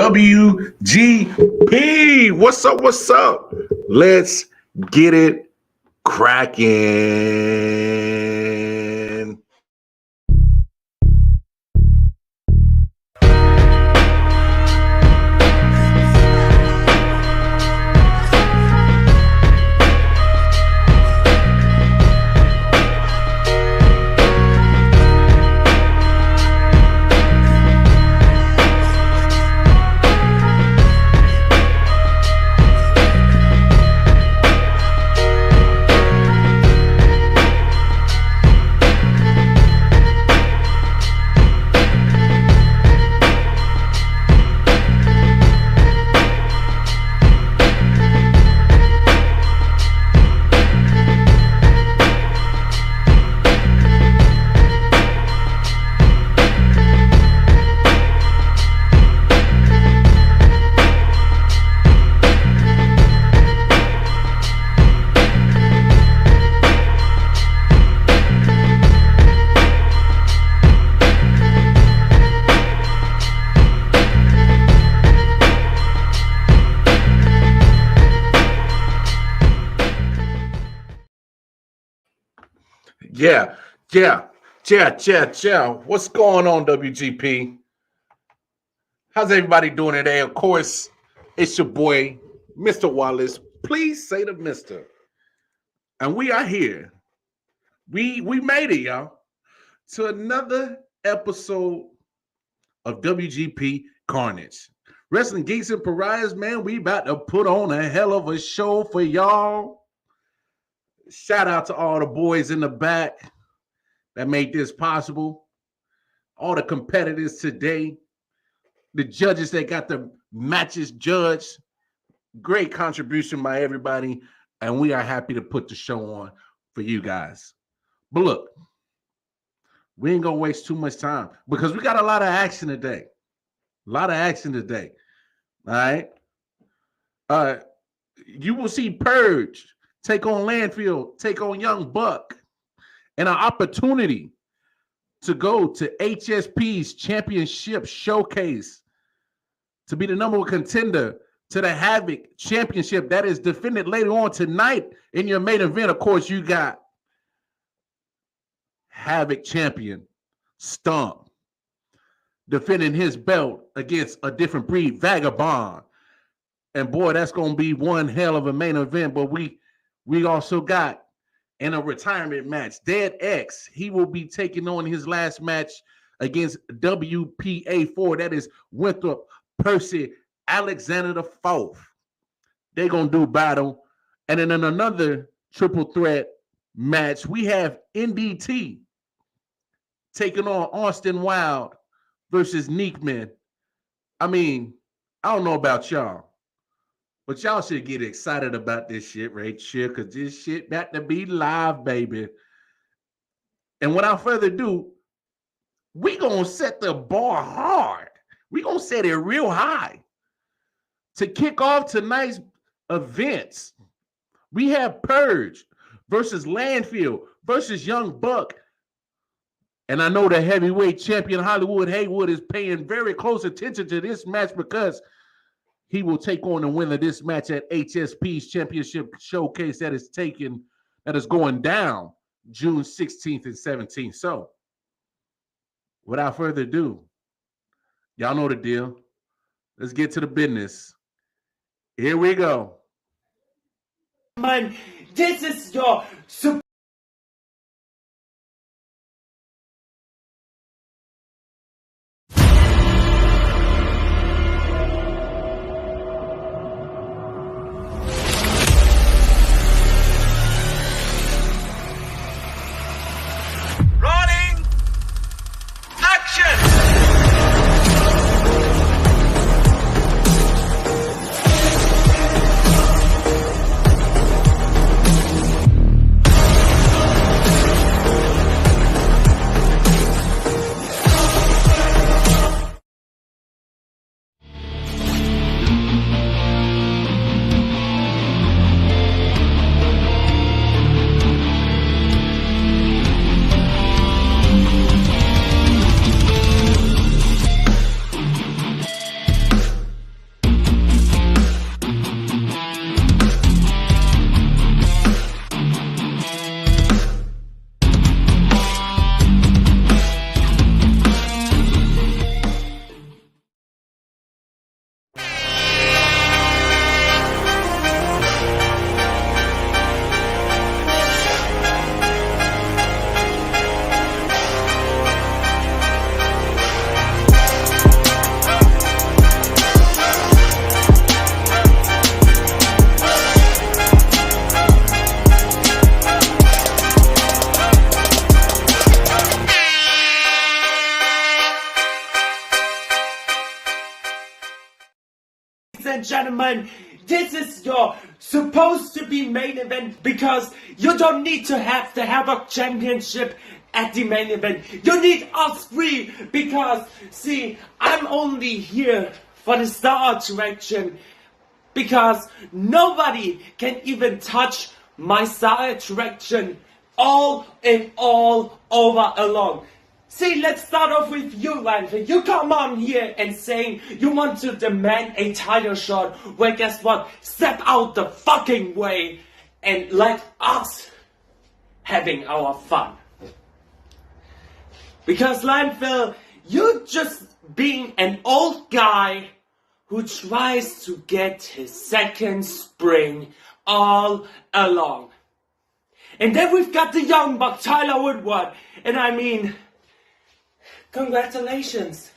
WGP. What's up? What's up? Let's get it cracking. Yeah. What's going on, WGP? How's everybody doing today? Of course, it's your boy, Mr. Wallace. Please say the Mr. And we are here. We made it, y'all, to another episode of WGP Carnage. Wrestling Geeks and Pariahs, man, we about to put on a hell of a show for y'all. Shout out to all the boys in the back that made this possible. All the competitors today. The judges that got the matches judged. Great contribution by everybody. And we are happy to put the show on for you guys. But look, we ain't going to waste too much time because we got a lot of action today. All right? You will see Purge take on Landfill, take on Young Buck, and an opportunity to go to HSP's Championship Showcase to be the number one contender to the Havoc Championship that is defended later on tonight in your main event. Of course, you got Havoc Champion Stump defending his belt against a different breed, Vagabond. And boy, that's going to be one hell of a main event. But we also got in a retirement match, Dead X. He will be taking on his last match against WPA4. That is Winthrop Percy Alexander IV. They're going to do battle. And then in another triple threat match, we have NDT taking on Austin Wyld versus Neekman. I mean, I don't know about y'all, but y'all should get excited about this shit right here because this shit about to be live, baby. And without further ado, we going to set the bar hard. We going to set it real high. To kick off tonight's events, we have Purge versus Landfill versus Young Buck. And I know the heavyweight champion Hollywood Haywood is paying very close attention to this match because he will take on the winner of this match at HSP's Championship Showcase that is going down June 16th and 17th. So, without further ado, y'all know the deal. Let's get to the business. Here we go. Man, this is your gentlemen, this is your supposed to be main event because you don't need to have the Havoc Championship at the main event. You need us three because, see, I'm only here for the star attraction because nobody can even touch my star attraction all in all over along. See, let's start off with you, Landfill. You come on here and saying you want to demand a title shot. Well, guess what? Step out the fucking way and let us having our fun. Because, Landfill, you're just being an old guy who tries to get his second spring all along. And then we've got the young buck, Tyler Woodward. And I mean, congratulations.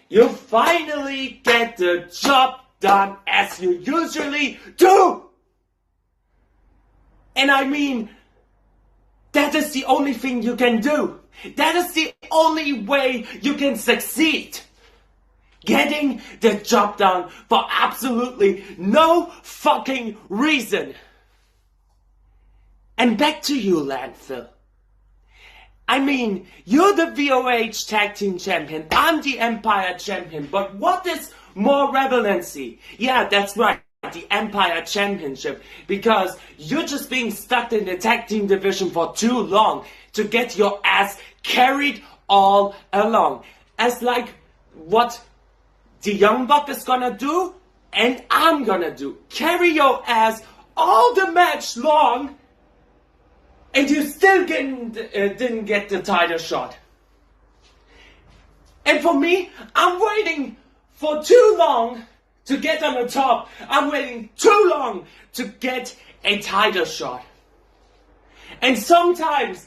You finally get the job done as you usually do. And I mean, that is the only thing you can do. That is the only way you can succeed. Getting the job done for absolutely no fucking reason. And back to you, Landfill. I mean, you're the VOH Tag Team Champion, I'm the Empire Champion, but what is more relevancy? Yeah, that's right, the Empire Championship, because you're just being stuck in the Tag Team division for too long to get your ass carried all along. As like what the Young Buck is gonna do, and I'm gonna do. Carry your ass all the match long, and you still didn't get the title shot. And for me, I'm waiting for too long to get on the top. I'm waiting too long to get a title shot. And sometimes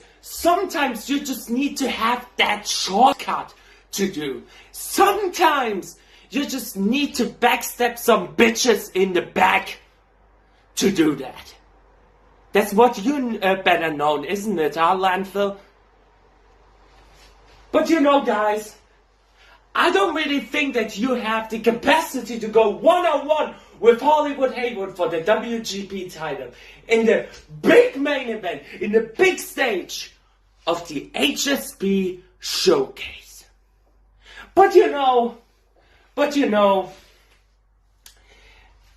you just need to have that shortcut to do. Sometimes you just need to backstab some bitches in the back to do that. That's what you better know, isn't it, huh, Landfill? But you know, guys, I don't really think that you have the capacity to go one-on-one with Hollywood Haywood for the WGP title in the big main event, in the big stage of the HSP Showcase. But you know,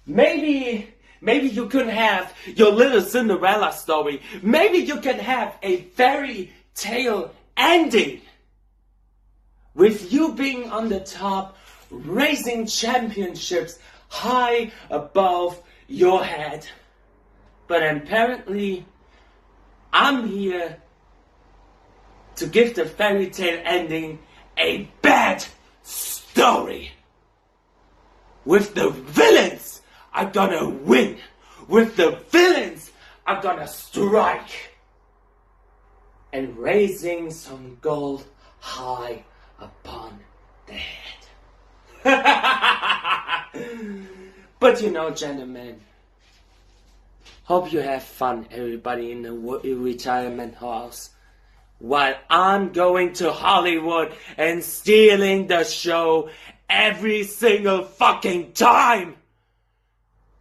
maybe you could have your little Cinderella story. Maybe you can have a fairy tale ending with you being on the top, raising championships high above your head. But apparently, I'm here to give the fairy tale ending a bad story. With the villains are gonna win. With the villains are gonna strike. And raising some gold high upon the head. But you know, gentlemen, hope you have fun, everybody in the retirement house, while I'm going to Hollywood and stealing the show every single fucking time.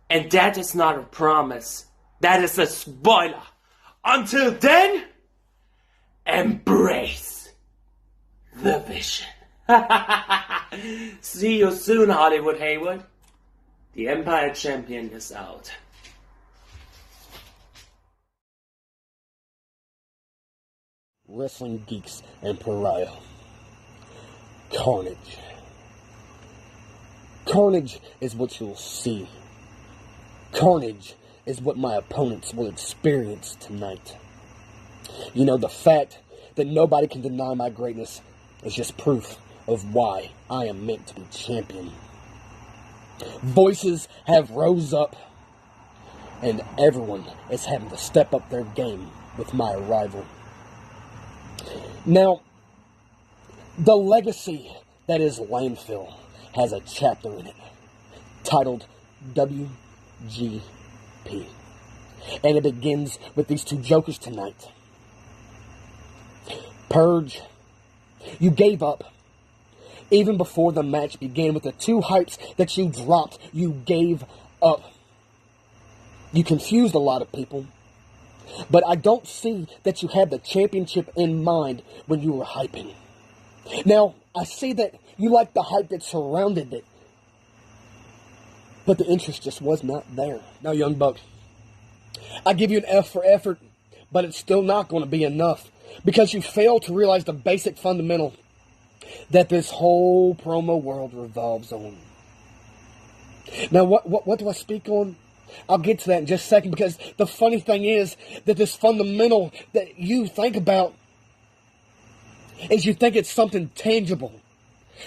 And that is not a promise. That is a spoiler. Until then, embrace the vision. See you soon, Hollywood Haywood. The Empire Champion is out. Wrestling geeks and pariah. Carnage. Carnage is what you'll see. Carnage is what my opponents will experience tonight. You know, the fact that nobody can deny my greatness is just proof of why I am meant to be champion. Voices have rose up, and everyone is having to step up their game with my arrival. Now, the legacy that is Landfill has a chapter in it titled WGP. And it begins with these two jokers tonight. Purge, you gave up. Even before the match began, with the 2 hypes that you dropped, you gave up. You confused a lot of people. But I don't see that you had the championship in mind when you were hyping. Now, I see that you like the hype that surrounded it. But the interest just was not there. Now, Young Buck, I give you an F for effort, but it's still not going to be enough. Because you fail to realize the basic fundamental that this whole promo world revolves on. Now, what do I speak on? I'll get to that in just a second, because the funny thing is that this fundamental that you think about is you think it's something tangible.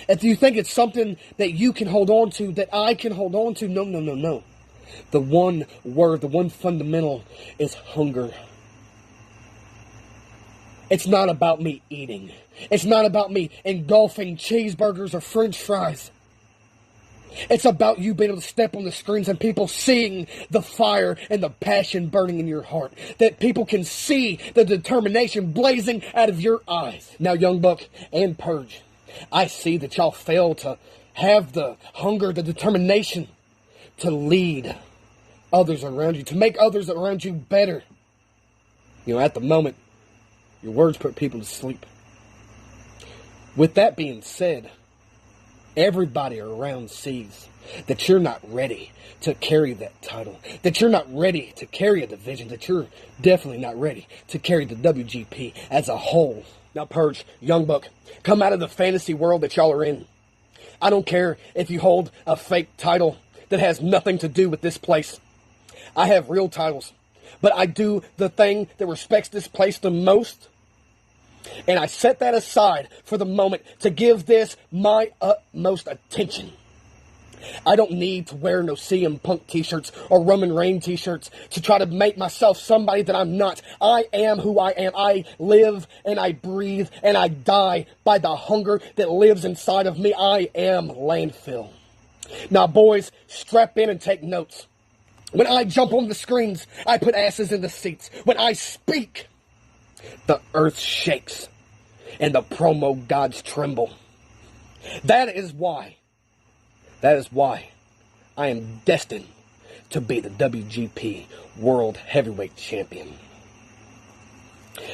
If you think it's something that you can hold on to, that I can hold on to, no. The one word, the one fundamental is hunger. It's not about me eating. It's not about me engulfing cheeseburgers or french fries. It's about you being able to step on the screens and people seeing the fire and the passion burning in your heart. That people can see the determination blazing out of your eyes. Now, Young Buck and Purge, I see that y'all fail to have the hunger, the determination to lead others around you, to make others around you better. You know, at the moment, your words put people to sleep. With that being said, everybody around sees that you're not ready to carry that title, that you're not ready to carry a division, that you're definitely not ready to carry the WGP as a whole. Now, Purge, Young Buck, come out of the fantasy world that y'all are in. I don't care if you hold a fake title that has nothing to do with this place. I have real titles, but I do the thing that respects this place the most. And I set that aside for the moment to give this my utmost attention. I don't need to wear no CM Punk t-shirts or Roman Reigns t-shirts to try to make myself somebody that I'm not. I am who I am. I live and I breathe and I die by the hunger that lives inside of me. I am Landfill. Now, boys, strap in and take notes. When I jump on the screens, I put asses in the seats. When I speak, the earth shakes and the promo gods tremble. That is why I am destined to be the WGP World Heavyweight Champion.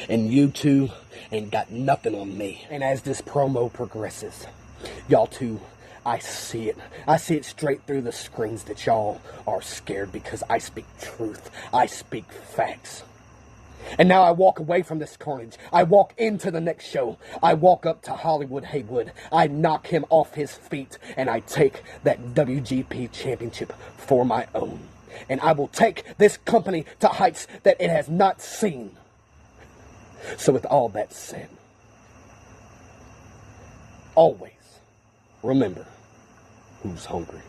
And you two ain't got nothing on me. And as this promo progresses, y'all two, I see it. I see it straight through the screens that y'all are scared because I speak truth. I speak facts. And now I walk away from this Carnage. I walk into the next show. I walk up to Hollywood Haywood. I knock him off his feet. And I take that WGP Championship for my own. And I will take this company to heights that it has not seen. So with all that said, always remember who's hungry.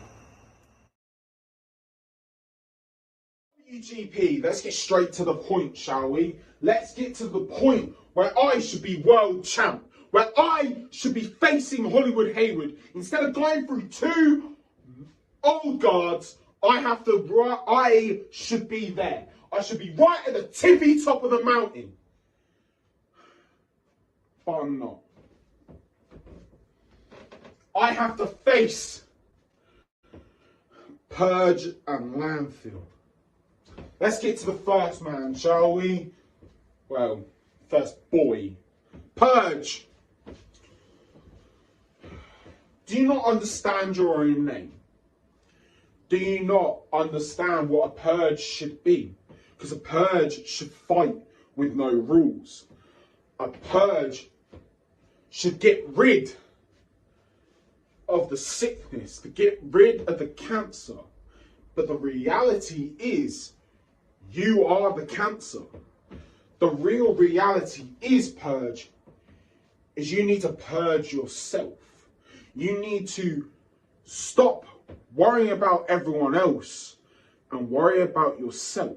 WGP, let's get straight to the point, shall we? Let's get to the point where I should be world champ, where I should be facing Hollywood Haywood. Instead of going through 2 old guards, I should be there. I should be right at the tippy top of the mountain. But I'm not. I have to face Purge and Landfill. Let's get to the first man, shall we? Well, first boy. Purge. Do you not understand your own name? Do you not understand what a purge should be? Because a purge should fight with no rules. A purge should get rid of the sickness, to get rid of the cancer. But the reality is, you are the cancer. The real reality is, Purge, is you need to purge yourself. You need to stop worrying about everyone else and worry about yourself.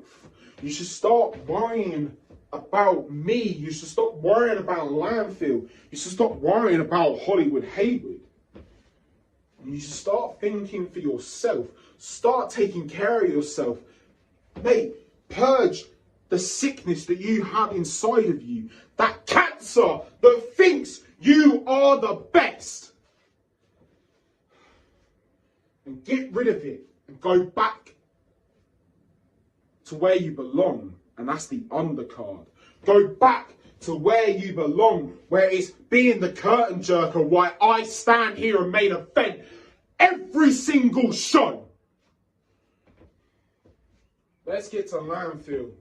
You should start worrying about me. You should stop worrying about Landfill. You should stop worrying about Hollywood Haywood. You should start thinking for yourself. Start taking care of yourself. Mate, purge the sickness that you have inside of you. That cancer that thinks you are the best. and get rid of it and go back to where you belong, and that's the undercard. Go back to where you belong, where it's being the curtain jerker, while I stand here and main event every single show. Let's get to Landfill.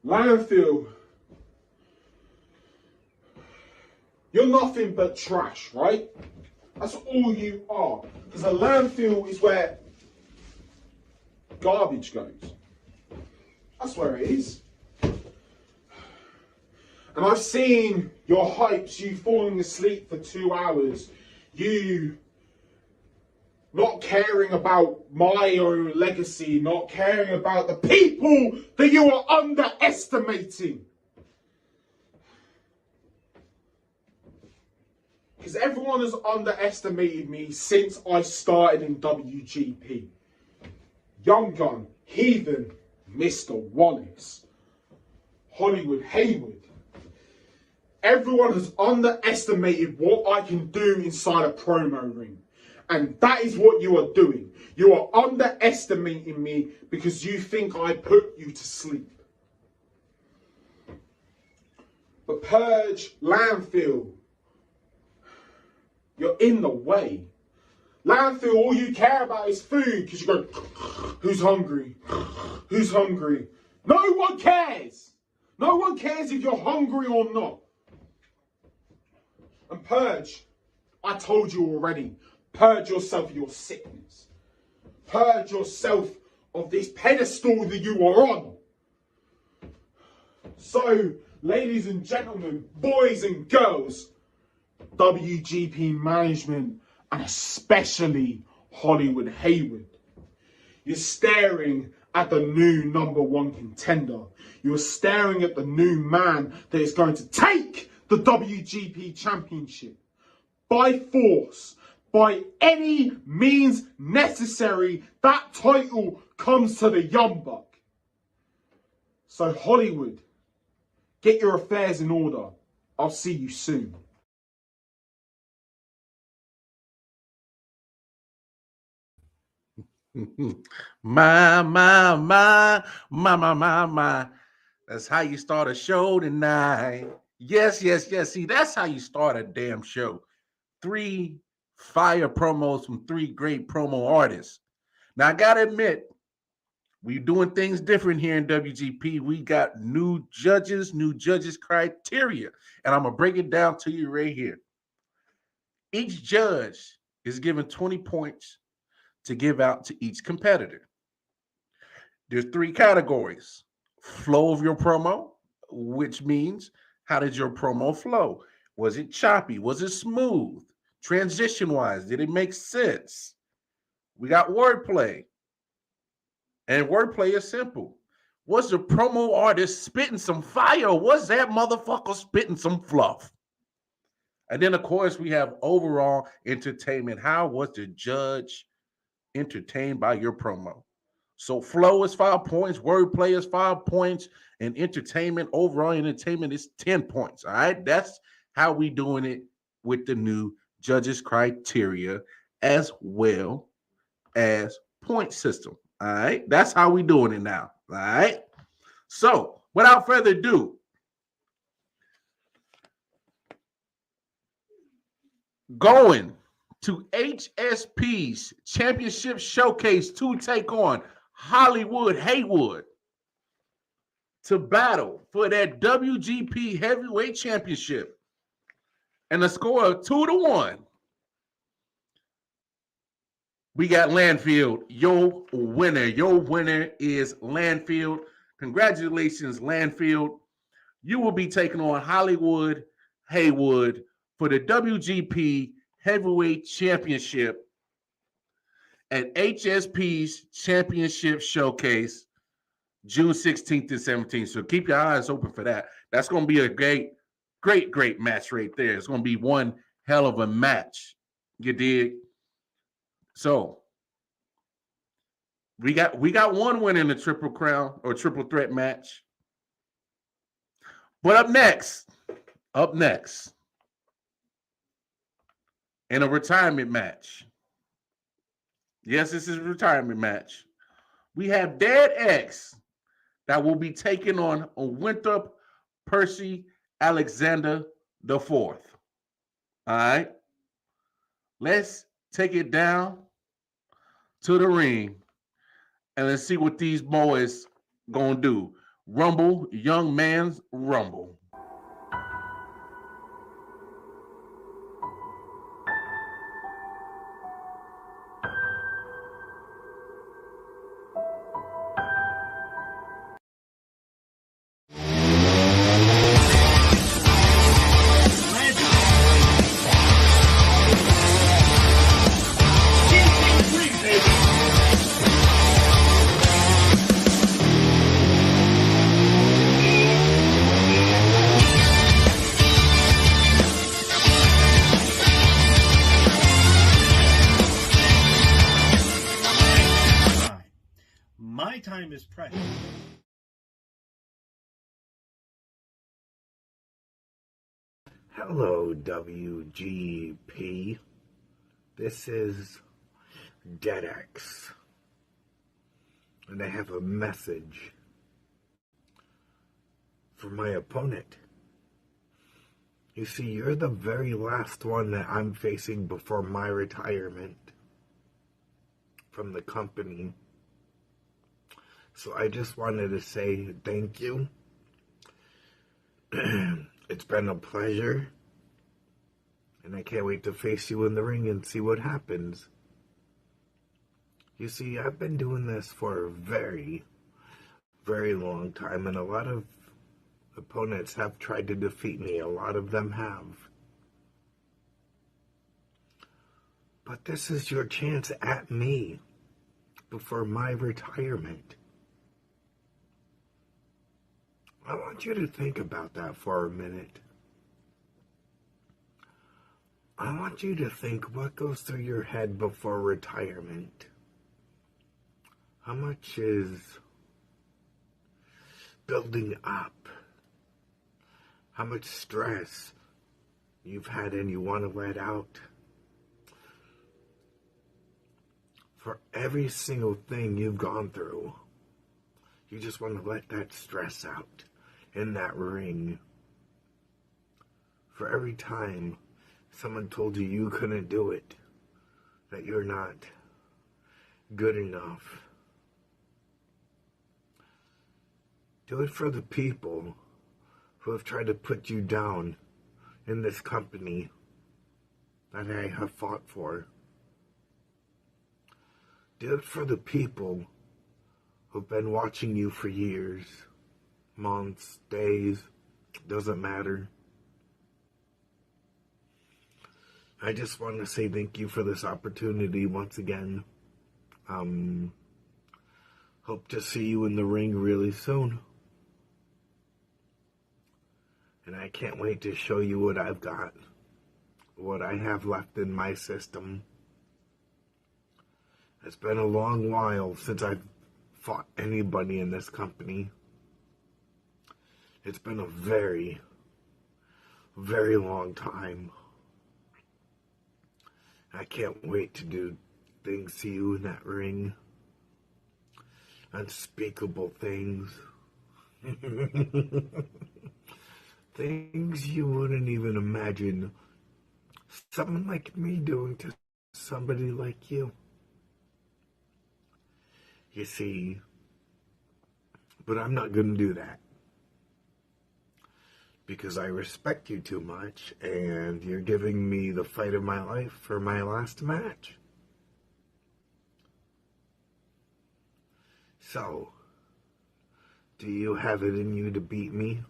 Landfill, you're nothing but trash, right? That's all you are. Because a landfill is where garbage goes. That's where it is. And I've seen your hypes, you falling asleep for 2 hours, you not caring about my own legacy, not caring about the people that you are underestimating. Because everyone has underestimated me since I started in WGP. Young Gun, Heathen, Mr. Wallace, Hollywood, Haywood. Everyone has underestimated what I can do inside a promo ring. And that is what you are doing. You are underestimating me because you think I put you to sleep. But Purge, Landfill, you're in the way. Landfill, all you care about is food because you go, who's hungry? Who's hungry? No one cares. No one cares if you're hungry or not. And Purge, I told you already, purge yourself of your sickness. Purge yourself of this pedestal that you are on. So, ladies and gentlemen, boys and girls, WGP management, and especially Hollywood Haywood, you're staring at the new #1 contender. You're staring at the new man that is going to take the WGP Championship by force, by any means necessary. That title comes to the Young Buck. So Hollywood, get your affairs in order. I'll see you soon. My. That's how you start a show tonight. Yes. See, that's how you start a damn show. 3 fire promos from 3 great promo artists. Now, I got to admit, we're doing things different here in WGP. We got new judges criteria. And I'm going to break it down to you right here. Each judge is given 20 points to give out to each competitor. There's 3 categories. Flow of your promo, which means how did your promo flow? Was it choppy? Was it smooth? Transition-wise, did it make sense? We got wordplay. And wordplay is simple. Was the promo artist spitting some fire, or was that motherfucker spitting some fluff? And then, of course, we have overall entertainment. How was the judge entertained by your promo? So flow is 5 points, wordplay is 5 points, and overall entertainment is 10 points. All right, that's how we doing it with the new judges criteria as well as point system. All right, that's how we doing it now. All right, so without further ado, going to HSP's Championship Showcase to take on Hollywood Haywood to battle for that WGP Heavyweight Championship. And the score of 2-1. We got Landfill, your winner. Your winner is Landfill. Congratulations, Landfill. You will be taking on Hollywood Haywood for the WGP Heavyweight Championship at HSP's Championship Showcase, June 16th and 17th. So keep your eyes open for that. That's going to be a great match right there. It's going to be one hell of a match. You dig? So we got one winner in the Triple Crown or Triple Threat match. But up next, in a retirement match, Yes, this is a retirement match. We have Dead X that will be taking on Winthrop Percy Alexander the Fourth. All right. Let's take it down to the ring and let's see what these boys gonna do. Rumble, young man's rumble. My time is precious. Hello, WGP. This is DeadX. And I have a message for my opponent. You see, you're the very last one that I'm facing before my retirement from the company. So I just wanted to say thank you. It's been a pleasure. And I can't wait to face you in the ring and see what happens. You see, I've been doing this for a very, very long time. And a lot of opponents have tried to defeat me. A lot of them have. But this is your chance at me before my retirement. I want you to think about that for a minute. I want you to think what goes through your head before retirement. How much is building up? How much stress you've had and you want to let out? For every single thing you've gone through, you just want to let that stress out in that ring. For every time someone told you you couldn't do it, that you're not good enough. Do it for the people who have tried to put you down in this company that I have fought for. Do it for the people who've been watching you for years, months, days, doesn't matter. I just want to say thank you for this opportunity once again. Hope to see you in the ring really soon. And I can't wait to show you what I've got, what I have left in my system. It's been a long while since I've fought anybody in this company. It's been a very, very long time. I can't wait to do things to you in that ring. Unspeakable things. Things you wouldn't even imagine someone like me doing to somebody like you. You see, but I'm not going to do that. Because I respect you too much, and you're giving me the fight of my life for my last match. So, do you have it in you to beat me?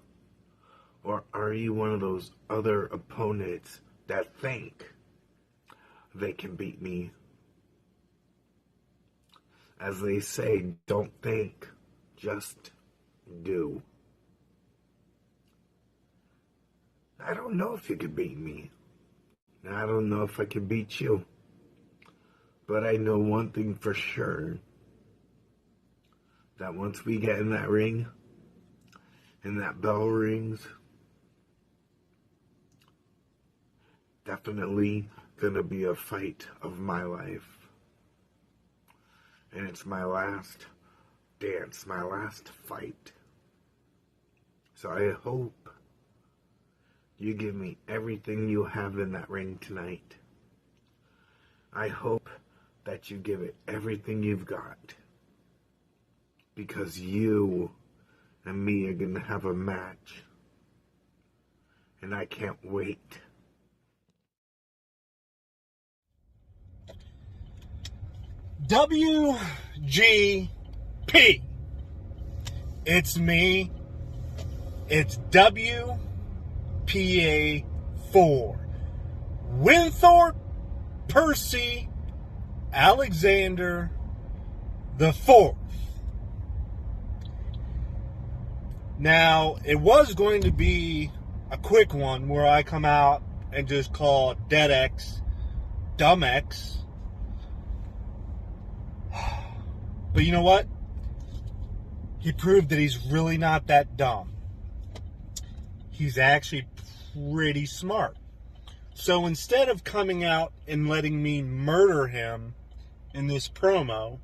Or are you one of those other opponents that think they can beat me? As they say, don't think, just do. I don't know if you could beat me. I don't know if I could beat you. But I know one thing for sure. That once we get in that ring, and that bell rings, definitely gonna be a fight of my life. And it's my last dance, my last fight. So I hope you give me everything you have in that ring tonight. I hope that you give it everything you've got. Because you and me are going to have a match. And I can't wait. WGP. It's me. It's WPA4. Winthorpe Percy Alexander the Fourth. Now, it was going to be a quick one where I come out and just call Dead X Dumb X. But you know what? He proved that he's really not that dumb. He's actually pretty smart. So instead of coming out and letting me murder him in this promo,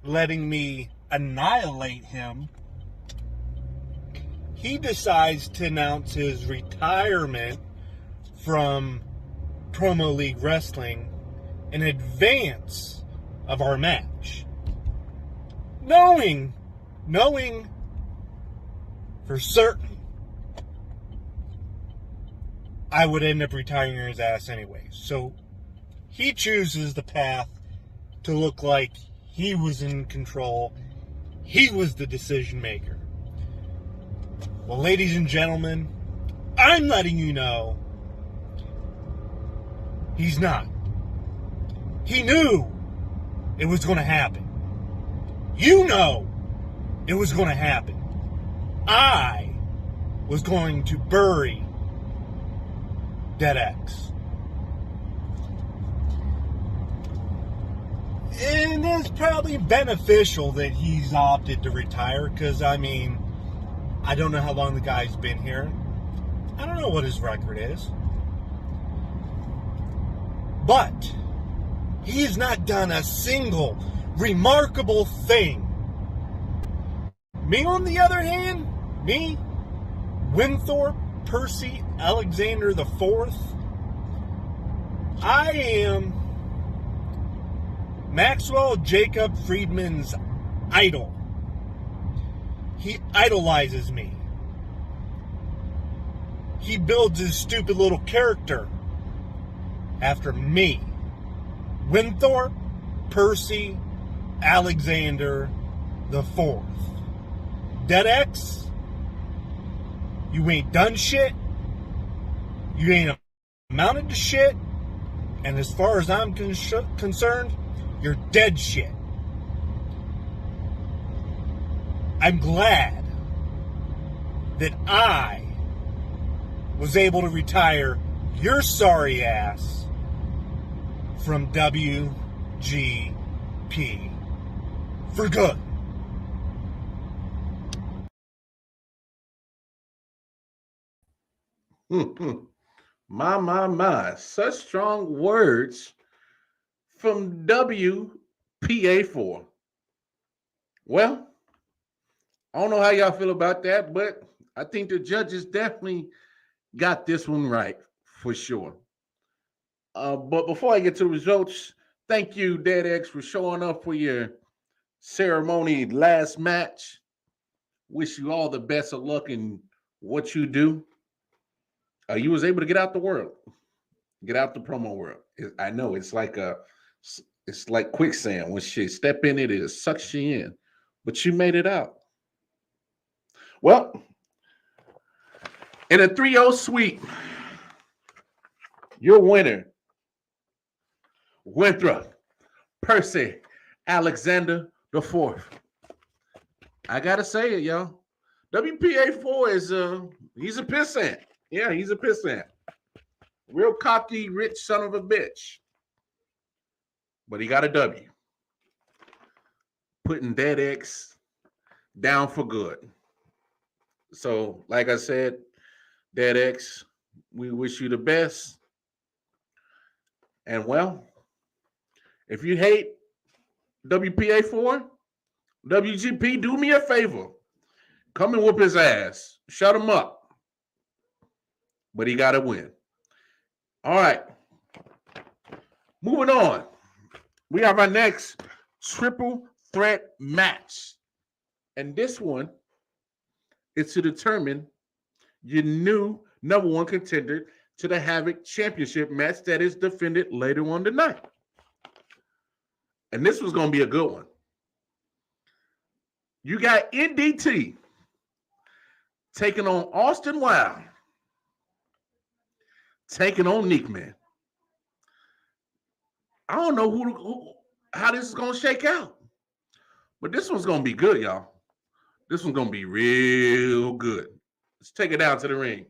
letting me annihilate him, he decides to announce his retirement from Promo League Wrestling in advance of our match. Knowing for certain I would end up retiring his ass anyway. So he chooses the path to look like he was in control. He was the decision maker. Well, ladies and gentlemen, I'm letting you know he's not. He knew it was going to happen. You know it was going to happen. I was going to bury Dead X. And it's probably beneficial that he's opted to retire because, I mean, I don't know how long the guy's been here. I don't know what his record is. But he has not done a single remarkable thing. Me, on the other hand, me, Winthorpe Percy Alexander the Fourth, I am Maxwell Jacob Friedman's idol. He idolizes me. He builds his stupid little character after me, Winthorpe Percy Alexander the Fourth. Dead X, you ain't done shit. You ain't amounted to shit. And as far as I'm concerned, you're dead shit. I'm glad that I was able to retire your sorry ass from WGP for good. My. Such strong words from WPA4. Well, I don't know how y'all feel about that, but I think the judges definitely got this one right for sure. But before I get to the results, thank you, Dead X, for showing up for your ceremony last match. Wish you all the best of luck in what you do. You was able to get out the world, get out the promo world. I know it's like quicksand. When you step in it, it sucks you in, but you made it out. Well, in a 3-0 sweep, your winner, Winthrop Percy Alexander the Fourth. I gotta say it, y'all. WPA4 is he's a pissant. Yeah, he's a pissant. Real cocky, rich son of a bitch. But he got a W. Putting Dead X down for good. So, like I said, Dead X, we wish you the best. And well, if you hate WPA 4, WGP, do me a favor. Come and whoop his ass. Shut him up. But he got to win. All right. Moving on. We have our next triple threat match. And this one is to determine your new number one contender to the Havoc Championship match that is defended later on tonight. And this was going to be a good one. You got NDT taking on Austin Wyld, taking on Neekman. I don't know how this is going to shake out. But this one's going to be good, y'all. This one's going to be real good. Let's take it down to the ring.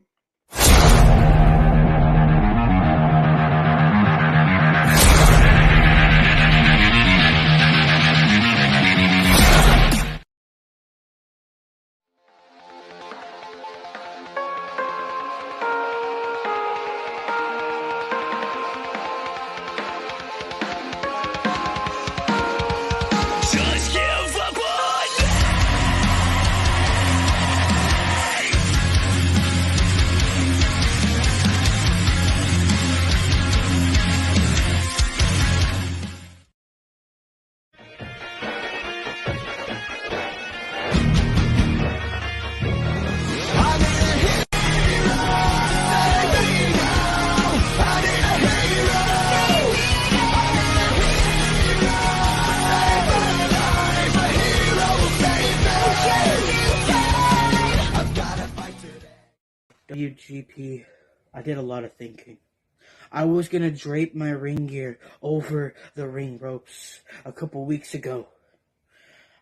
WGP, I did a lot of thinking. I was gonna drape my ring gear over the ring ropes a couple weeks ago.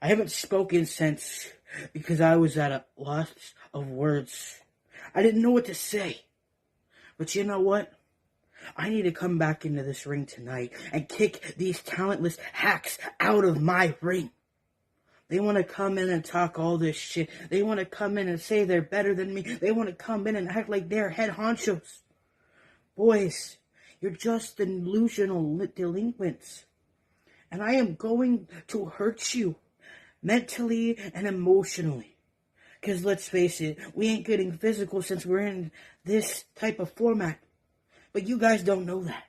I haven't spoken since because I was at a loss of words. I didn't know what to say. But you know what? I need to come back into this ring tonight and kick these talentless hacks out of my ring. They want to come in and talk all this shit. They want to come in and say they're better than me. They want to come in and act like they're head honchos. Boys, you're just delusional delinquents. And I am going to hurt you mentally and emotionally. Because let's face it, we ain't getting physical since we're in this type of format. But you guys don't know that.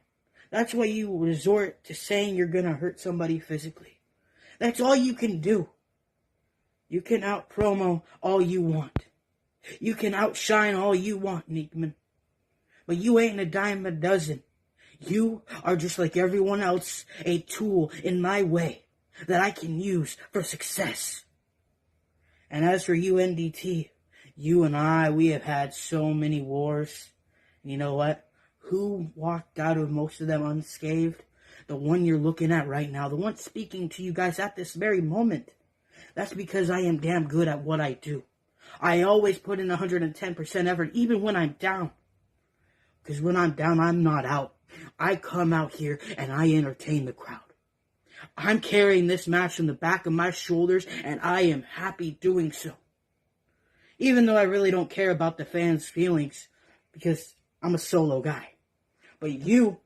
That's why you resort to saying you're going to hurt somebody physically. That's all you can do. You can out-promo all you want. You can outshine all you want, Neekman. But you ain't a dime a dozen. You are just like everyone else, a tool in my way that I can use for success. And as for you, NDT, you and I, we have had so many wars. And you know what? Who walked out of most of them unscathed? The one you're looking at right now. The one speaking to you guys at this very moment. That's because I am damn good at what I do. I always put in 110% effort, even when I'm down. Because when I'm down, I'm not out. I come out here and I entertain the crowd. I'm carrying this match on the back of my shoulders, and I am happy doing so. Even though I really don't care about the fans' feelings, because I'm a solo guy. But you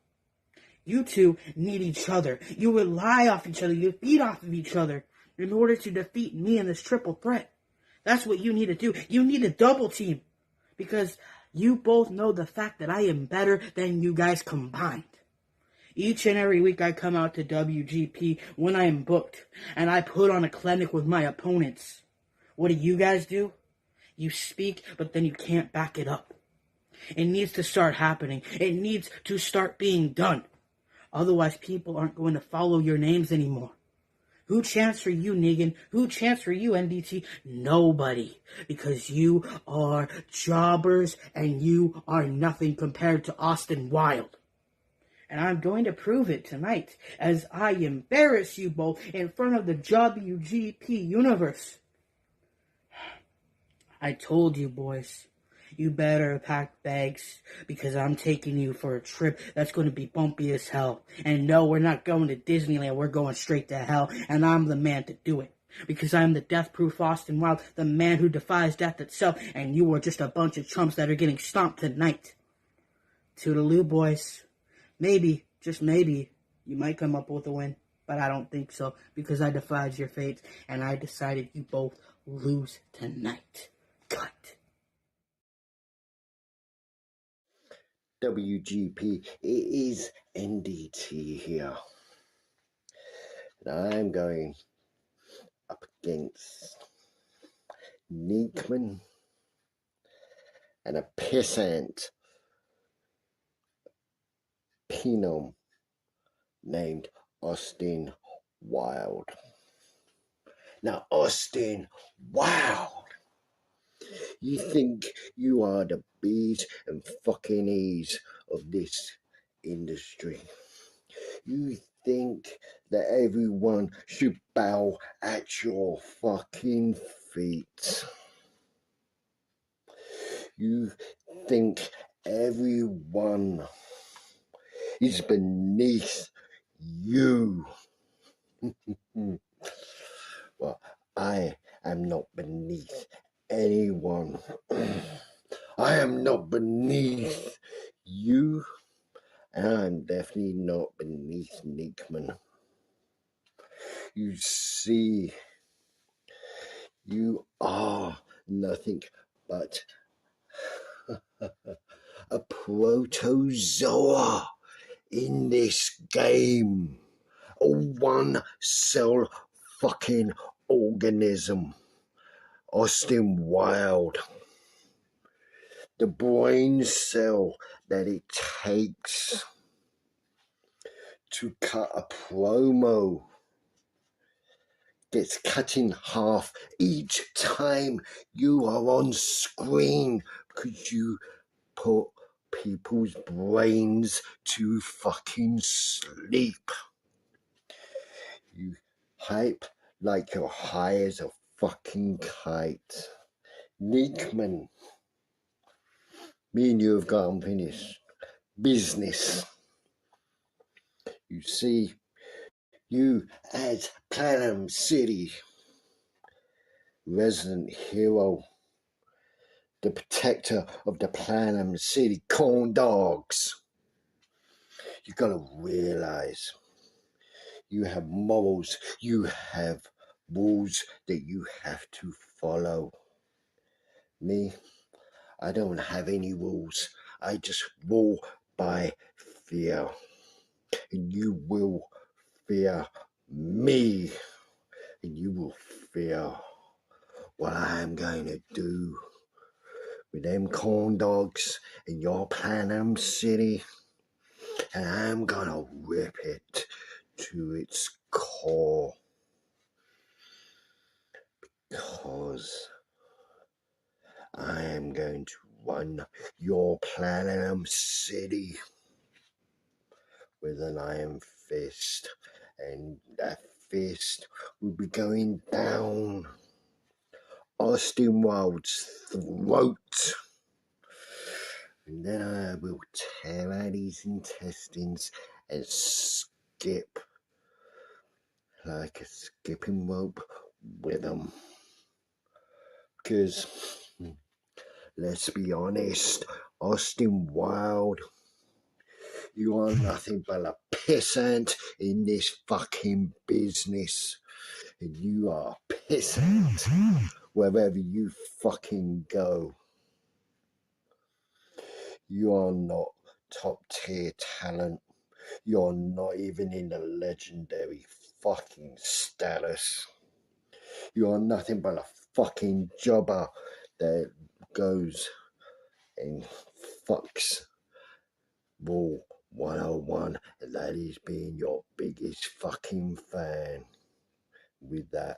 two need each other. You rely off each other. You feed off of each other in order to defeat me in this triple threat. That's what you need to do. You need a double team. Because you both know the fact that I am better than you guys combined. Each and every week I come out to WGP when I am booked. And I put on a clinic with my opponents. What do you guys do? You speak, but then you can't back it up. It needs to start happening. It needs to start being done. Otherwise, people aren't going to follow your names anymore. Who chants for you, Negan? Who chants for you, NDT? Nobody. Because you are jobbers and you are nothing compared to Austin Wyld. And I'm going to prove it tonight as I embarrass you both in front of the WGP universe. I told you, boys. You better pack bags, because I'm taking you for a trip that's going to be bumpy as hell. And no, we're not going to Disneyland, we're going straight to hell, and I'm the man to do it. Because I'm the death-proof Austin Wyld, the man who defies death itself, and you are just a bunch of chumps that are getting stomped tonight. Toodaloo, boys. Maybe, just maybe, you might come up with a win. but I don't think so because I defied your fate and I decided you both lose tonight. Cut. WGP, it is NDT here. And I'm going up against Neekman and a pissant Pinum named Austin Wyld. Now, Austin Wyld, you think you are the B's and fucking E's of this industry. You think that everyone should bow at your fucking feet. You think everyone is beneath you. Well, I am not beneath anyone. I am not beneath you, and I'm definitely not beneath Neekman. You see, you are nothing but a protozoa in this game. A one-cell fucking organism. Austin Wyld. The brain cell that it takes to cut a promo gets cut in half each time you are on screen because you put people's brains to fucking sleep. You hype like you're high as a fucking kite. Neekman, me and you have got unfinished business. You see, you as Platinum City resident hero, the protector of the Platinum City corn dogs, you gotta realize you have morals, you have rules that you have to follow. Me, I don't have any rules. I just rule by fear. And you will fear me. And you will fear what I am going to do with them corn dogs in your Platinum City. And I'm going to rip it to its core. Because I am going to run your Platinum City with an iron fist, and that fist will be going down Austin Wyld's throat, and then I will tear out his intestines and skip like a skipping rope with them. Because let's be honest, Austin Wyld, you are nothing but a pissant in this fucking business. And you are pissant wherever you fucking go. You are not top tier talent. You're not even in the legendary fucking status. You are nothing but a fucking jobber that goes and fucks Raw 101, and that is being your biggest fucking fan. With that,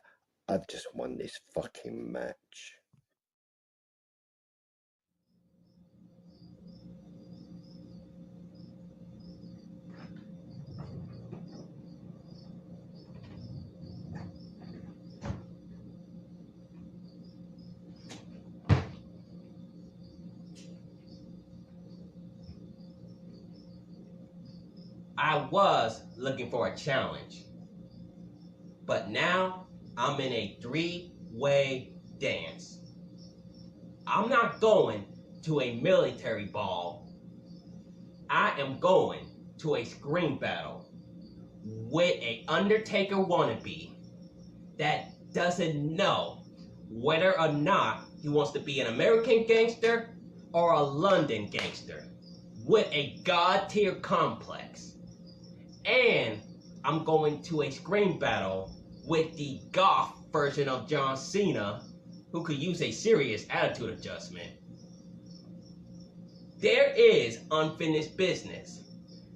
I've just won this fucking match. I was looking for a challenge, but now I'm in a three-way dance. I'm not going to a military ball. I am going to a screen battle with a Undertaker wannabe that doesn't know whether or not he wants to be an American gangster or a London gangster with a god tier complex. And I'm going to a scream battle with the goth version of John Cena who could use a serious attitude adjustment. There is unfinished business,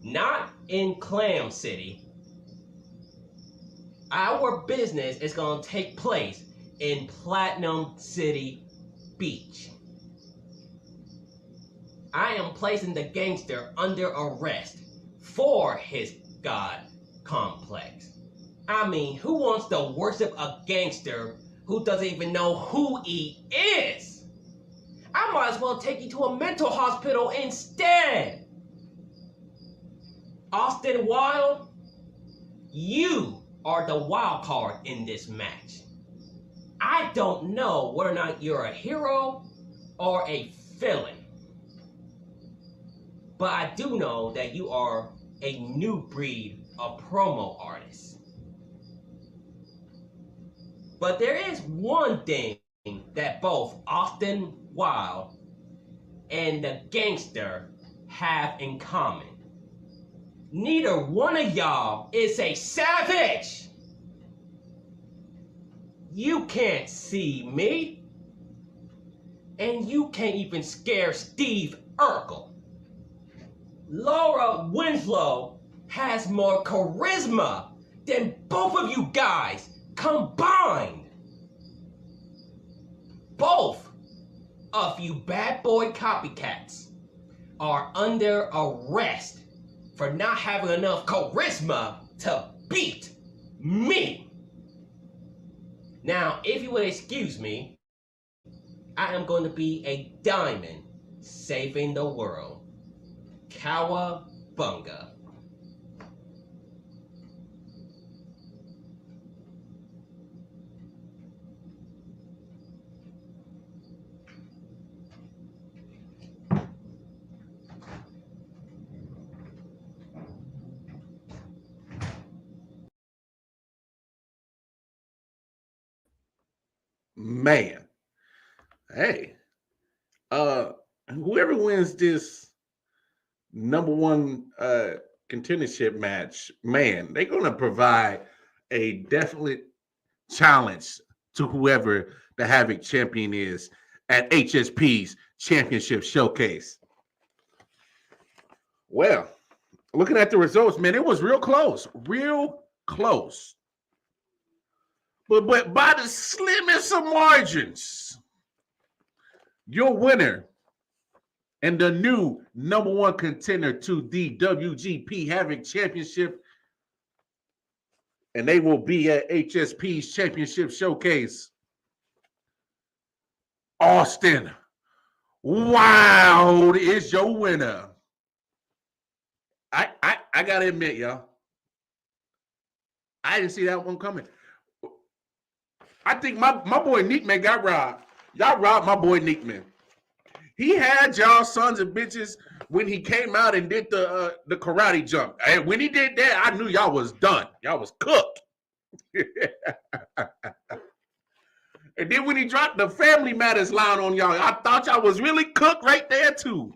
not in Clam City. Our business is going to take place in Platinum City Beach. I am placing the gangster under arrest for his god complex. I mean, who wants to worship a gangster who doesn't even know who he is? I might as well take you to a mental hospital instead. Austin Wyld, you are the wild card in this match. I don't know whether or not you're a hero or a villain, but I do know that you are a new breed of promo artist. But there is one thing that both Austin Wyld and the gangster have in common. Neither one of y'all is a savage. You can't see me, and you can't even scare Steve Urkel. Laura Winslow has more charisma than both of you guys combined. Both of you bad boy copycats are under arrest for not having enough charisma to beat me. Now, if you would excuse me, I am going to be a diamond saving the world. Cowabunga. Man, hey, whoever wins this number one contendership match, man, they're gonna provide a definite challenge to whoever the Havoc champion is at HSP's Championship Showcase. Well, looking at the results, man, it was real close. But by the slimmest of margins, your winner and the new number one contender to the WGP Havoc Championship, and they will be at HSP's Championship Showcase, Austin Wyld is your winner. I gotta admit, y'all, I didn't see that one coming. I think my boy Neekman got robbed. Y'all robbed my boy Neekman. He had y'all sons of bitches when he came out and did the karate jump. And when he did that, I knew y'all was done. Y'all was cooked. And then when he dropped the Family Matters line on y'all, I thought y'all was really cooked right there too.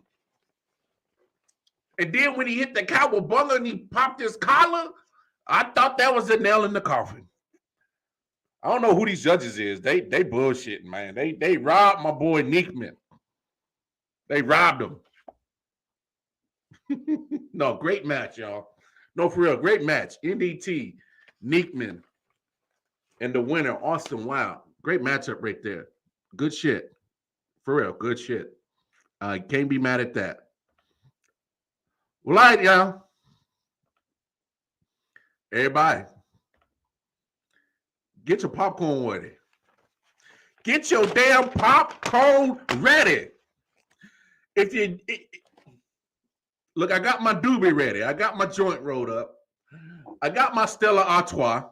And then when he hit the cowabunga and he popped his collar, I thought that was the nail in the coffin. I don't know who these judges is. They bullshitting, man. They robbed my boy Neekman. They robbed him. No, great match, y'all. No, for real, great match. NDT, Neekman, and the winner, Austin Wyld. Great matchup right there. Good shit. For real, good shit. Can't be mad at that. Well, all right, y'all. Everybody, get your popcorn ready. Get your damn popcorn ready. Look, I got my doobie ready. I got my joint rolled up. I got my Stella Artois.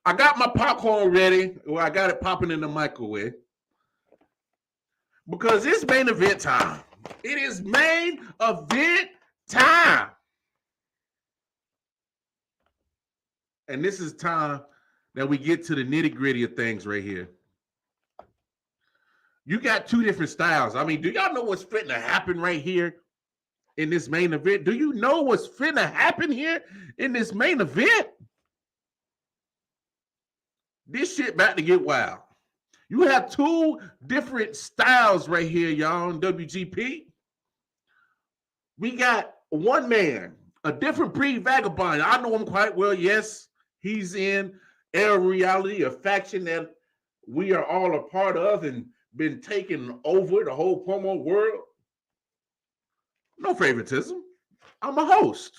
I got my popcorn ready. Well, I got it popping in the microwave. Because it's main event time. It is main event time. And this is time that we get to the nitty-gritty of things right here. You got two different styles. I mean, do y'all know what's fitting to happen right here in this main event? Do you know what's fitting to happen here in this main event? This shit about to get wild. You have two different styles right here, y'all, in WGP. We got one man, a different breed, Vagabond. I know him quite well. Yes, he's in Air Reality, a faction that we are all a part of and been taking over the whole promo world. No favoritism. I'm a host.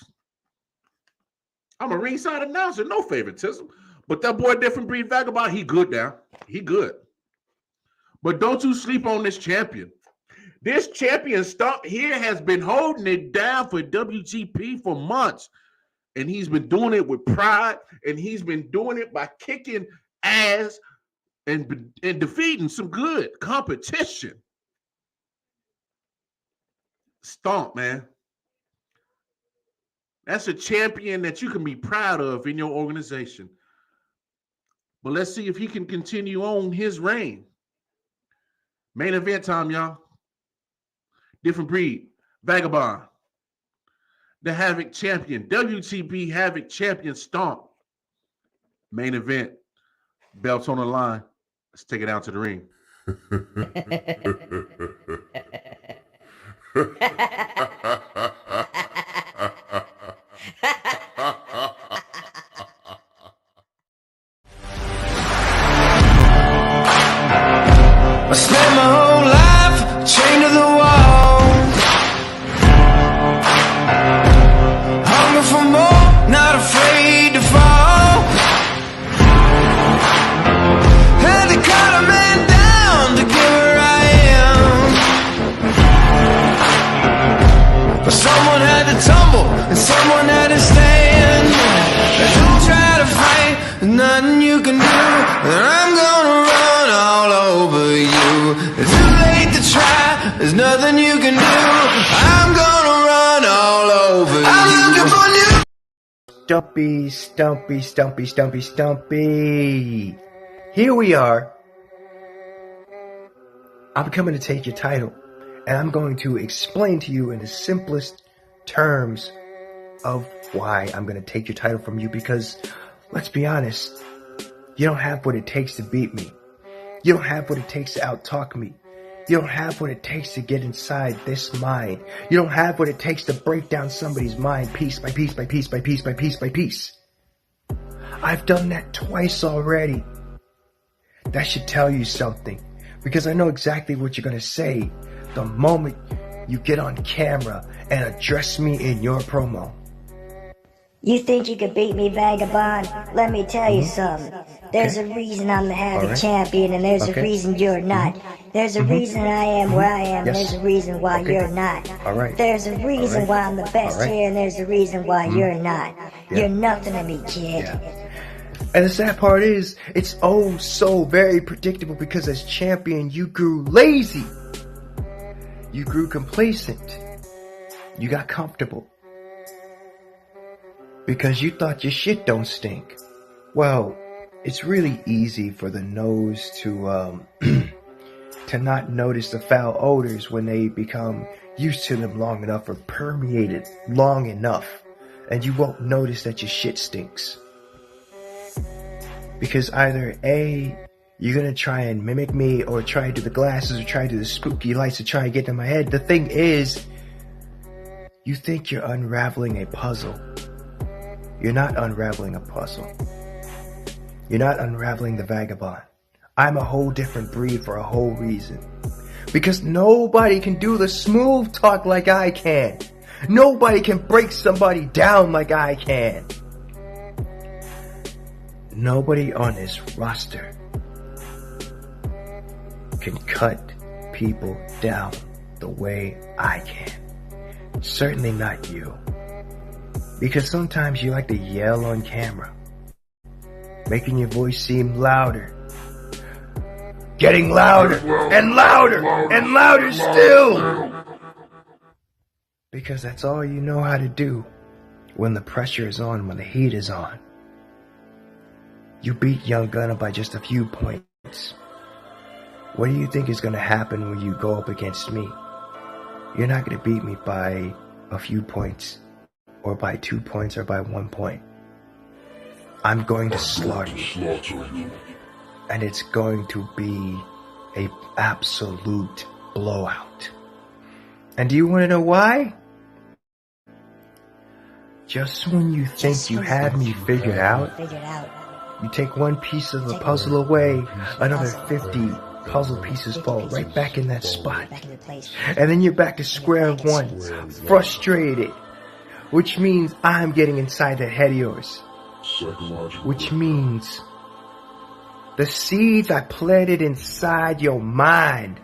I'm a ringside announcer. No favoritism. But that boy, different breed, Vagabond, he good now. He good. But don't you sleep on this champion. This champion Stump here has been holding it down for WGP for months. And he's been doing it with pride. And he's been doing it by kicking ass and defeating some good competition. Stump, man. That's a champion that you can be proud of in your organization. But let's see if he can continue on his reign. Main event time, y'all. Different breed, Vagabond. The Havoc Champion, WGP Havoc Champion Stump. Main event, belts on the line. Let's take it out to the ring. I spent my whole life chained to the wall. Hunger for more, not afraid to fall. Had to cut a man down to get where I am. But someone had to tumble and someone had to stand. And don't try to fight, there's nothing you can do. And I'm gonna run all over you. It's too late to try, there's nothing you can do. I'm gonna run all over you. I'm looking for new. Stumpy, Stumpy, Stumpy, Stumpy, Stumpy. Here we are. I'm coming to take your title, and I'm going to explain to you in the simplest terms of why I'm going to take your title from you, because, let's be honest, you don't have what it takes to beat me. You don't have what it takes to out-talk me. You don't have what it takes to get inside this mind. You don't have what it takes to break down somebody's mind piece by piece by piece by piece by piece by piece. I've done that twice already. That should tell you something, because I know exactly what you're going to say the moment you get on camera and address me in your promo. You think you could beat me, Vagabond? Let me tell you something. There's a reason I'm the Havoc Champion, and there's a reason you're not. There's a reason I am where I am, there's a reason why you're not. There's a reason why I'm the best here, and there's a reason why you're not. You're nothing to me, kid. And the sad part is, it's oh so very predictable, because as champion, you grew lazy. You grew complacent. You got comfortable. Because you thought your shit don't stink. Well, it's really easy for the nose to to not notice the foul odors when they become used to them long enough or permeated long enough. And you won't notice that your shit stinks. Because either A, you're gonna try and mimic me, or try to do the glasses, or try to do the spooky lights to try and get in my head. The thing is, you think you're unraveling a puzzle. You're not unraveling a puzzle. You're not unraveling the Vagabond. I'm a whole different breed for a whole reason. Because nobody can do the smooth talk like I can. Nobody can break somebody down like I can. Nobody on this roster can cut people down the way I can. Certainly not you. Because sometimes you like to yell on camera, making your voice seem louder, getting louder and louder and louder still. Because that's all you know how to do when the pressure is on, when the heat is on. You beat Young Gunner by just a few points. What do you think is going to happen when you go up against me? You're not going to beat me by a few points, or by 2 points, or by 1 point. I'm going to slaughter you. And it's going to be an absolute blowout. And do you want to know why? Just when you think you have me figured out, you take one piece of the puzzle away, another 50 puzzle pieces fall right back in that spot. And then you're back to square one, frustrated. Which means I'm getting inside that head of yours. Which means the seeds I planted inside your mind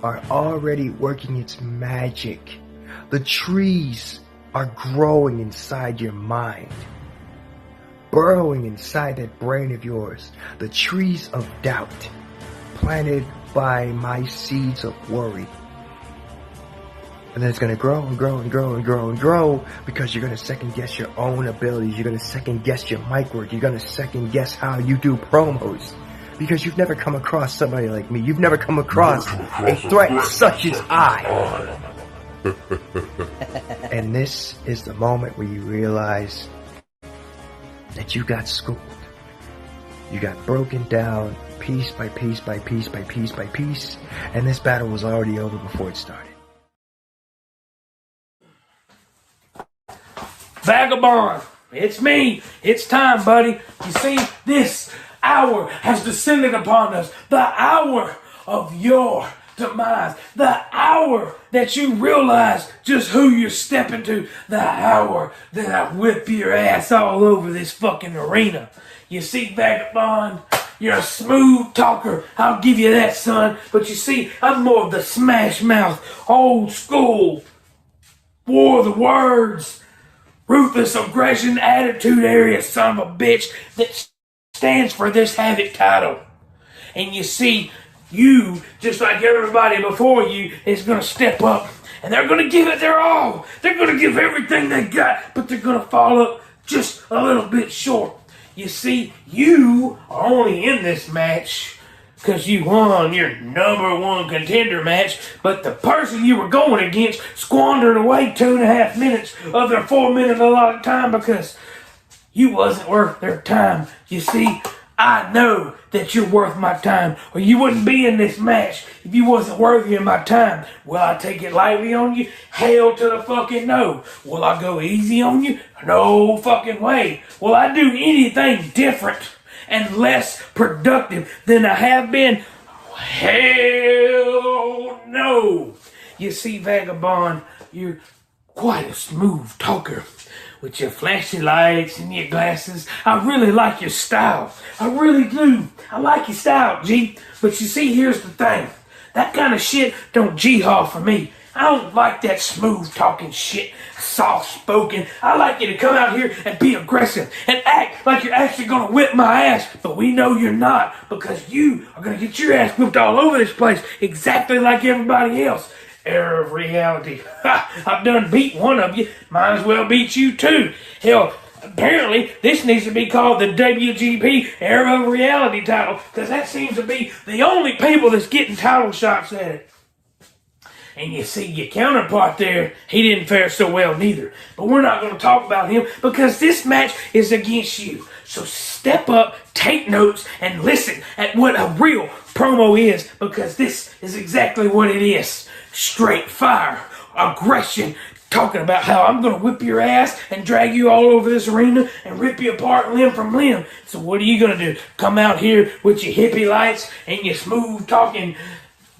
are already working its magic. The trees are growing inside your mind, burrowing inside that brain of yours. The trees of doubt, planted by my seeds of worry. And then it's going to grow and grow and grow and grow and grow, because you're going to second guess your own abilities. You're going to second guess your mic work. You're going to second guess how you do promos. Because you've never come across somebody like me. You've never come across a threat such as I. And this is the moment where you realize that you got schooled. You got broken down piece by piece by piece by piece by piece. And this battle was already over before it started. Vagabond, it's me. It's time, buddy. You see, this hour has descended upon us. The hour of your demise. The hour that you realize just who you're stepping to. The hour that I whip your ass all over this fucking arena. You see, Vagabond, you're a smooth talker. I'll give you that, son. But you see, I'm more of the smash mouth, old school, war of the words, ruthless aggression attitude area son of a bitch that stands for this Havoc title. And you see, you, just like everybody before you, is going to step up and they're going to give it their all. They're going to give everything they got, but they're going to fall up just a little bit short. You see, you are only in this match because you won your #1 contender match, but the person you were going against squandered away 2.5 minutes of their 4-minute allotted time because you wasn't worth their time. You see, I know that you're worth my time, or you wouldn't be in this match if you wasn't worthy of my time. Will I take it lightly on you? Hell to the fucking no. Will I go easy on you? No fucking way. Will I do anything different and less productive than I have been? Hell no. You see, Vagabond, you're quite a smooth talker with your flashy lights and your glasses. I really like your style. I really do. I like your style, G. But you see, here's the thing. That kind of shit don't G-haul for me. I don't like that smooth talking shit, soft spoken. I like you to come out here and be aggressive and act like you're actually gonna whip my ass, but we know you're not, because you are gonna get your ass whipped all over this place exactly like everybody else. Error of reality. Ha! I've done beat one of you. Might as well beat you too. Hell, apparently this needs to be called the WGP Error of Reality title, because that seems to be the only people that's getting title shots at it. And you see, your counterpart there, he didn't fare so well neither. But we're not going to talk about him because this match is against you. So step up, take notes, and listen at what a real promo is, because this is exactly what it is. Straight fire, aggression, talking about how I'm going to whip your ass and drag you all over this arena and rip you apart limb from limb. So what are you going to do? Come out here with your hippie lights and your smooth talking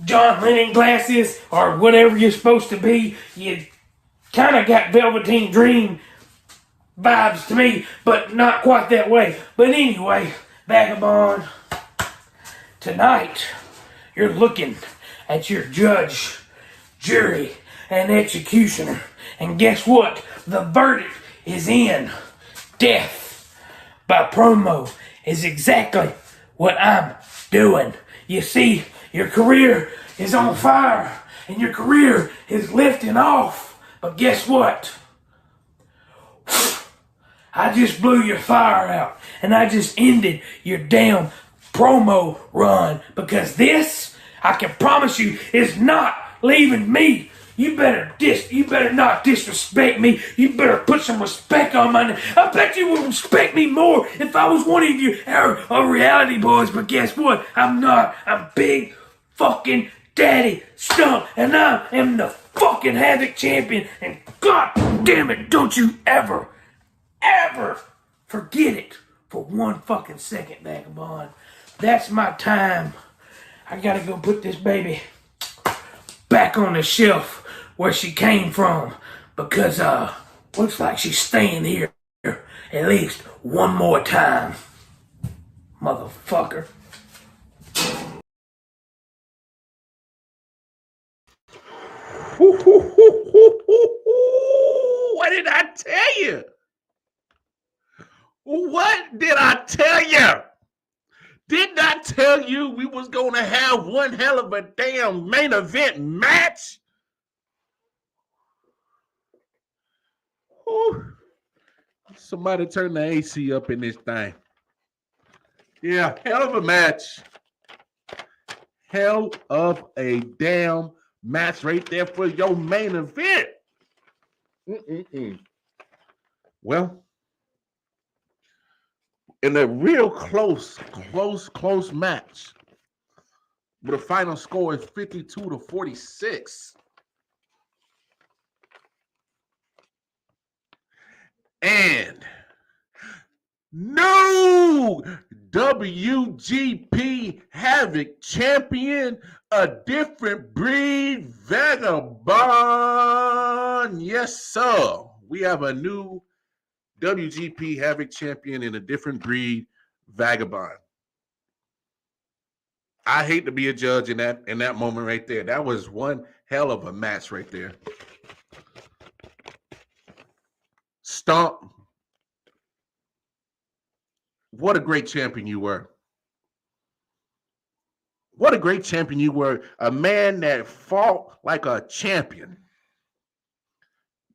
John Lennon glasses or whatever you're supposed to be? You kind of got Velveteen Dream vibes to me, but not quite that way. But anyway, Vagabond, tonight you're looking at your judge, jury, and executioner. And guess what? The verdict is in. Death by promo is exactly what I'm doing. You see, your career is on fire and your career is lifting off. But guess what? I just blew your fire out, and I just ended your damn promo run, because this, I can promise you, is not leaving me. You better not disrespect me. You better put some respect on my name. I bet you would respect me more if I was one of you reality boys, but guess what? I'm not. I'm Big fucking Daddy Stump, and I am the fucking Havoc Champion, and god damn it, don't you ever forget it for one fucking second, Vagabond. That's my time. I gotta go put this baby back on the shelf where she came from, because looks like she's staying here at least one more time. Motherfucker. What did I tell you? What did I tell you? Didn't I tell you we was going to have one hell of a damn main event match? Ooh. Somebody turn the AC up in this thing. Yeah, hell of a match. Hell of a damn match right there for your main event. Well, in a real close match, but the final score is 52-46. And new WGP Havoc Champion, a different breed, Vagabond. Yes, sir. We have a new WGP Havoc Champion in a different breed, Vagabond. I hate to be a judge in that moment right there. That was one hell of a match right there. Stump, what a great champion you were. What a great champion you were. A man that fought like a champion.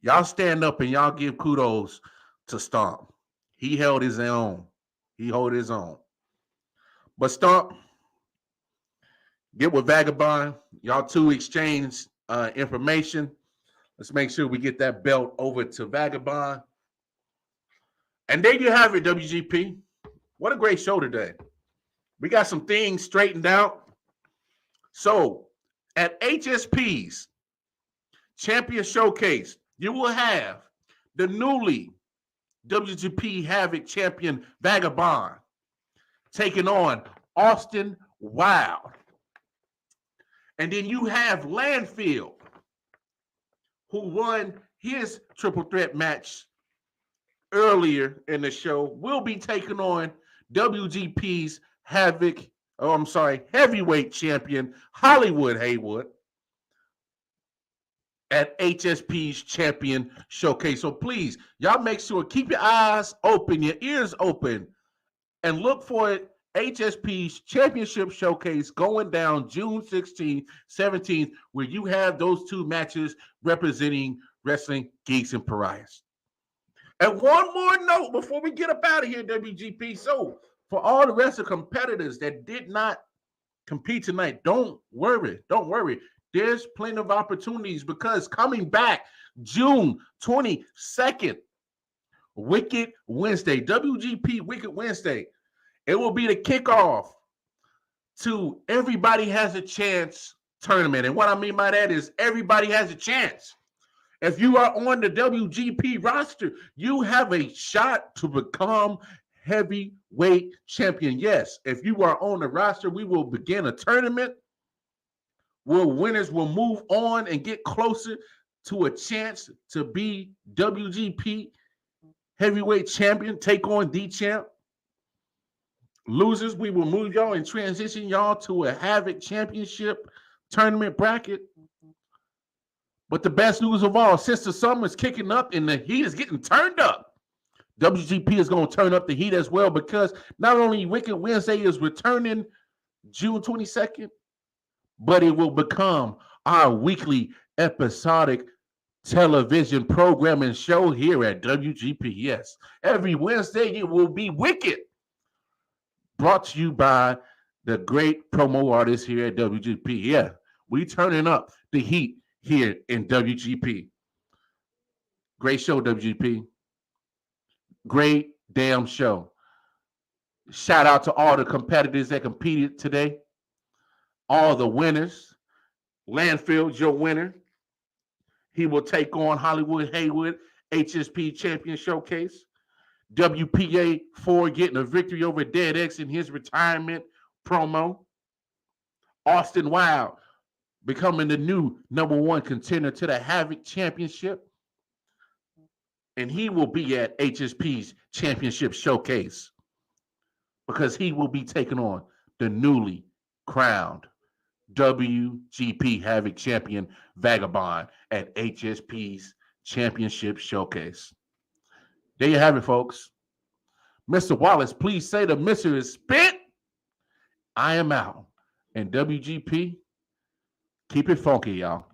Y'all stand up and y'all give kudos to Stump. He held his own. He held his own. But Stump, get with Vagabond. Y'all two exchange information. Let's make sure we get that belt over to Vagabond. And there you have it, WGP. What a great show today. We got some things straightened out. So, at HSP's Champion Showcase, you will have the newly WGP Havoc Champion Vagabond taking on Austin Wyld. And then you have Landfill, who won his triple threat match earlier in the show, will be taking on WGP's heavyweight champion Hollywood Haywood at HSP's Champion Showcase. So please, y'all make sure, keep your eyes open, your ears open, and look for it. HSP's Championship Showcase going down June 16th, 17th, where you have those two matches representing Wrestling Geeks and Pariahs. And one more note before we get up out of here, WGP. So for all the rest of the competitors that did not compete tonight, don't worry. There's plenty of opportunities, because coming back June 22nd, Wicked Wednesday, WGP Wicked Wednesday, it will be the kickoff to Everybody Has a Chance tournament. And what I mean by that is everybody has a chance. If you are on the WGP roster, you have a shot to become heavyweight champion. Yes, if you are on the roster, we will begin a tournament where winners will move on and get closer to a chance to be WGP heavyweight champion, take on the champ. Losers, we will move y'all and transition y'all to a Havoc Championship tournament bracket. But the best news of all, since the summer is kicking up and the heat is getting turned up, WGP is going to turn up the heat as well, because not only Wicked Wednesday is returning June 22nd, but it will become our weekly episodic television program and show here at WGP. Yes, every Wednesday it will be Wicked. Brought to you by the great promo artists here at WGP. Yeah, we turning up the heat here in WGP. Great show, WGP. Great damn show. Shout out to all the competitors that competed today. All the winners. Landfill, your winner. He will take on Hollywood Haywood, HSP Champion Showcase. WPA 4 getting a victory over Dead X in his retirement promo. Austin Wyld becoming the new #1 contender to the Havoc Championship. And he will be at HSP's Championship Showcase because he will be taking on the newly crowned WGP Havoc Champion Vagabond at HSP's Championship Showcase. There you have it, folks. Mr. Wallace, please say the Mr. is spit. I am out. And WGP, keep it funky, y'all.